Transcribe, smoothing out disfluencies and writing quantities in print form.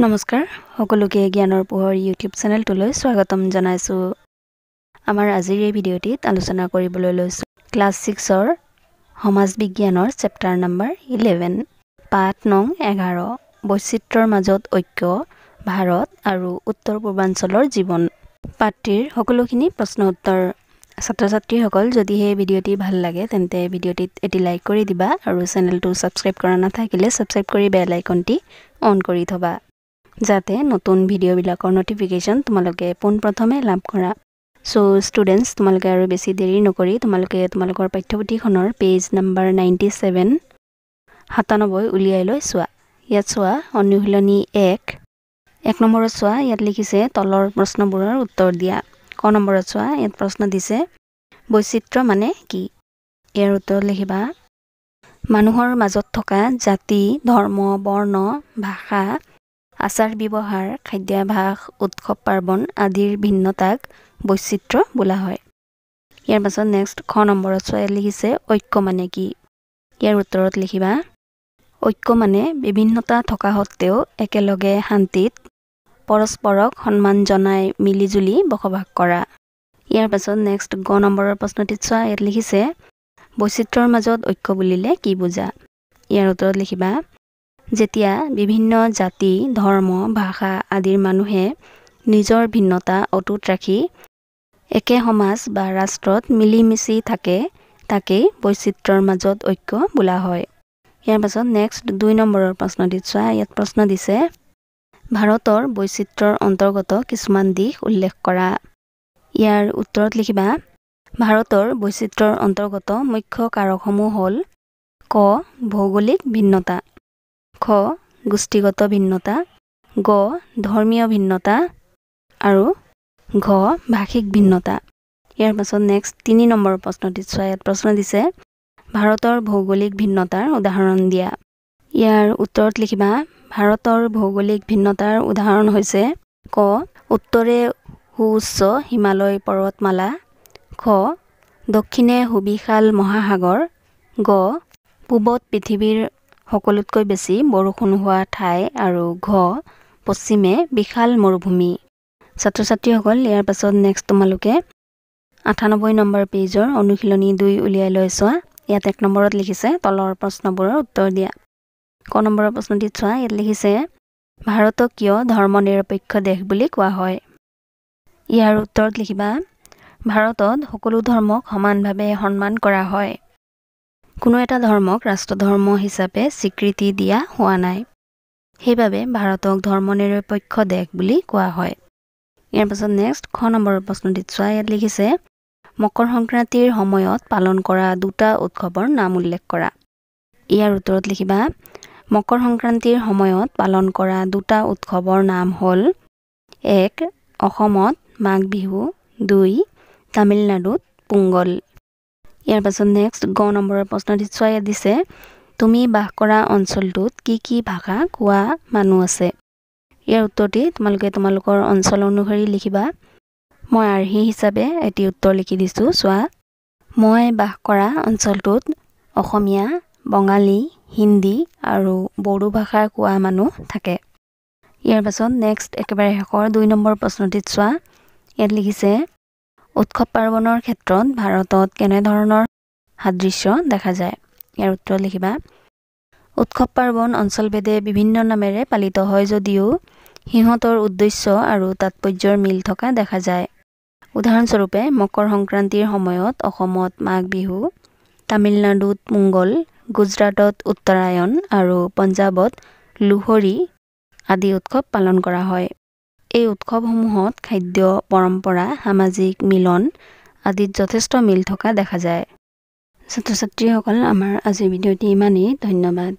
নমস্কাৰ সকলোকে জ্ঞানৰ পোহৰ ইউটিউব চেনেলটোলৈ স্বাগতম জনাইছো। আমাৰ আজিৰ এই ভিডিঅ'টিত আলোচনা কৰিবলৈ লৈছো ক্লাছ 6ৰ সমাজ বিজ্ঞানৰ চেপ্টাৰ নম্বৰ 11 পাঠ নং 11 বৈচিত্ৰ্যৰ মাজত ঐক্য ভাৰত আৰু উত্তৰ পূৰ্বাঞ্চলৰ জীৱন। পাঠটিৰ সকলোখিনি প্ৰশ্ন উত্তৰ ছাত্ৰ-ছাত্ৰীসকল যদি এই ভিডিঅ'টি ভাল লাগে তেন্তে ভিডিঅ'টিত এটি লাইক কৰি দিবা আৰু চেনেলটো ছাবস্ক্ৰাইব কৰা নাথাকিলে ছাবস্ক্ৰাইব কৰি বেল আইকনটি অন কৰি থবা যাতে নতুন ভিডিঅ'বিলাকৰ নটিফিকেশ্যন তোমালোকে পোনপ্ৰথমে লাভ কৰা। সো ষ্টুডেণ্টছ তোমালোকে আৰু বেছি দেৰি নকৰি তোমালোকৰ পাঠ্যপুথিখনৰ পেজ নম্বৰ 97 উলিয়াই লৈ চোৱা। ইয়াত চোৱা অনুশীলনী 1 নম্বৰত চোৱা ইয়াত লিখিছে তলৰ প্ৰশ্নবোৰৰ উত্তৰ দিয়া। ক নম্বৰত চোৱা ইয়াত প্ৰশ্ন দিছে বৈচিত্ৰ্য মানে কি? ইয়াৰ উত্তৰ লিখিবা মানুহৰ মাজত থকা জাতি, ধৰ্ম, বৰ্ণ, ভাষা, আচাৰ ব্যৱহাৰ, খাদ্যাভাস, উৎসৱ পাৰ্বণ আদিৰ ভিন্নতাক বৈচিত্ৰ্য বোলা হয়। ইয়াৰ পাছত নেক্সট খ নম্বৰত চোৱা লিখিছে ঐক্য মানে কি? ইয়াৰ উত্তৰত লিখিবা ঐক্য মানে বিভিন্নতা থকা সত্ত্বেও একেলগে শান্তিত পৰস্পৰক সন্মান জনাই মিলিজুলি বসবাস কৰা। ইয়াৰ পাছত নেক্সট গ নম্বৰৰ প্ৰশ্নটিত চোৱা ইয়াত লিখিছে বৈচিত্ৰ্যৰ মাজত ঐক্য বুলিলে কি বুজা? ইয়াৰ উত্তৰত লিখিবা যেতিয়া বিভিন্ন জাতি, ধৰ্ম, ভাষা আদিৰ মানুহে নিজৰ ভিন্নতা অটুট ৰাখি একে সমাজ বা ৰাষ্ট্ৰত মিলিমিশি থাকে তাকেই বৈচিত্ৰ্যৰ মাজত ঐক্য বোলা হয়। ইয়াৰ পাছত নেক্সট 2 নম্বৰৰ প্ৰশ্নটিত চোৱা ইয়াত প্ৰশ্ন দিছে ভাৰতৰ বৈচিত্ৰ্যৰ অন্তৰ্গত কিছুমান দিশ উল্লেখ কৰা। ইয়াৰ উত্তৰত লিখিবা ভাৰতৰ বৈচিত্ৰ্যৰ অন্তৰ্গত মুখ্য কাৰকসমূহ হ'ল ক ভৌগোলিক ভিন্নতা, খ গোষ্ঠীগত ভিন্নতা, গ ধৰ্মীয় ভিন্নতা আৰু ঘ ভাষিক ভিন্নতা। ইয়াৰ পাছত নেক্সট 3 নম্বৰৰ প্ৰশ্নটিত চোৱা ইয়াত প্ৰশ্ন দিছে ভাৰতৰ ভৌগোলিক ভিন্নতাৰ উদাহৰণ দিয়া। ইয়াৰ উত্তৰত লিখিবা ভাৰতৰ ভৌগোলিক ভিন্নতাৰ উদাহৰণ হৈছে ক উত্তৰে সুউচ্চ হিমালয় পৰ্বতমালা, খ দক্ষিণে সুবিশাল মহাসাগৰ, গ পূবত পৃথিৱীৰ সকলোতকৈ বেছি বৰষুণ হোৱা ঠাই আৰু ঘ পশ্চিমে বিশাল মৰুভূমি। ছাত্ৰ-ছাত্ৰীসকল ইয়াৰ পাছত নেক্সট তোমালোকে 98 নম্বৰ পেজৰ অনুশীলনী 2 উলিয়াই লৈ চোৱা। ইয়াত 1 নম্বৰত লিখিছে তলৰ প্ৰশ্নবোৰৰ উত্তৰ দিয়া। ক নম্বৰৰ প্ৰশ্নটিত চোৱা ইয়াত লিখিছে ভাৰতক কিয় ধৰ্ম নিৰপেক্ষ দেশ বুলি কোৱা হয়? ইয়াৰ উত্তৰত লিখিবা ভাৰতত সকলো ধৰ্মক সমানভাৱে সন্মান কৰা হয়। কোনো এটা ধৰ্মক ৰাষ্ট্ৰধৰ্ম হিচাপে স্বীকৃতি দিয়া হোৱা নাই। সেইবাবে ভাৰতক ধৰ্ম নিৰপেক্ষ দেশ বুলি কোৱা হয়। ইয়াৰ পাছত নেক্সট খ নম্বৰৰ প্ৰশ্নটিত চোৱা ইয়াত লিখিছে মকৰ সংক্ৰান্তিৰ সময়ত পালন কৰা দুটা উৎসৱৰ নাম উল্লেখ কৰা। ইয়াৰ উত্তৰত লিখিবা মকৰ সংক্ৰান্তিৰ সময়ত পালন কৰা দুটা উৎসৱৰ নাম হ'ল 1 অসমত মাঘ বিহু, 2 তামিলনাডুত পোংগল। ইয়াৰ পাছত নেক্সট গ নম্বৰৰ প্ৰশ্নটিত চোৱা ইয়াত দিছে তুমি বাস কৰা অঞ্চলটোত কি কি ভাষা কোৱা মানুহ আছে? ইয়াৰ উত্তৰটি তোমালোকে তোমালোকৰ অঞ্চল অনুসৰি লিখিবা। মই আৰ্হি হিচাপে এটি উত্তৰ লিখি দিছোঁ চোৱা। মই বাস কৰা অঞ্চলটোত অসমীয়া, বঙালী, হিন্দী আৰু বড়ো ভাষা কোৱা মানুহ থাকে। ইয়াৰ পাছত নেক্সট একেবাৰে শেষৰ 2 নম্বৰ প্ৰশ্নটিত চোৱা ইয়াত লিখিছে উৎসৱ পাৰ্বণৰ ক্ষেত্ৰত ভাৰতত কেনেধৰণৰ সাদৃশ্য দেখা যায়? ইয়াৰ উত্তৰ লিখিবা উৎসৱ পাৰ্বণ অঞ্চলভেদে বিভিন্ন নামেৰে পালিত হয় যদিও সিহঁতৰ উদ্দেশ্য আৰু তাৎপৰ্যৰ মিল থকা দেখা যায়। উদাহৰণস্বৰূপে মকৰ সংক্ৰান্তিৰ সময়ত অসমত মাঘ বিহু, তামিলনাডুত পোংগল, গুজৰাটত উত্তৰায়ণ আৰু পঞ্জাৱত লোহৰী আদি উৎসৱ পালন কৰা হয়। এই উৎসৱসমূহত খাদ্য, পৰম্পৰা, সামাজিক মিলন আদিত যথেষ্ট মিল থকা দেখা যায়। ছাত্ৰ-ছাত্ৰীসকল আমাৰ আজিৰ ভিডিঅ'টি ইমানেই। ধন্যবাদ।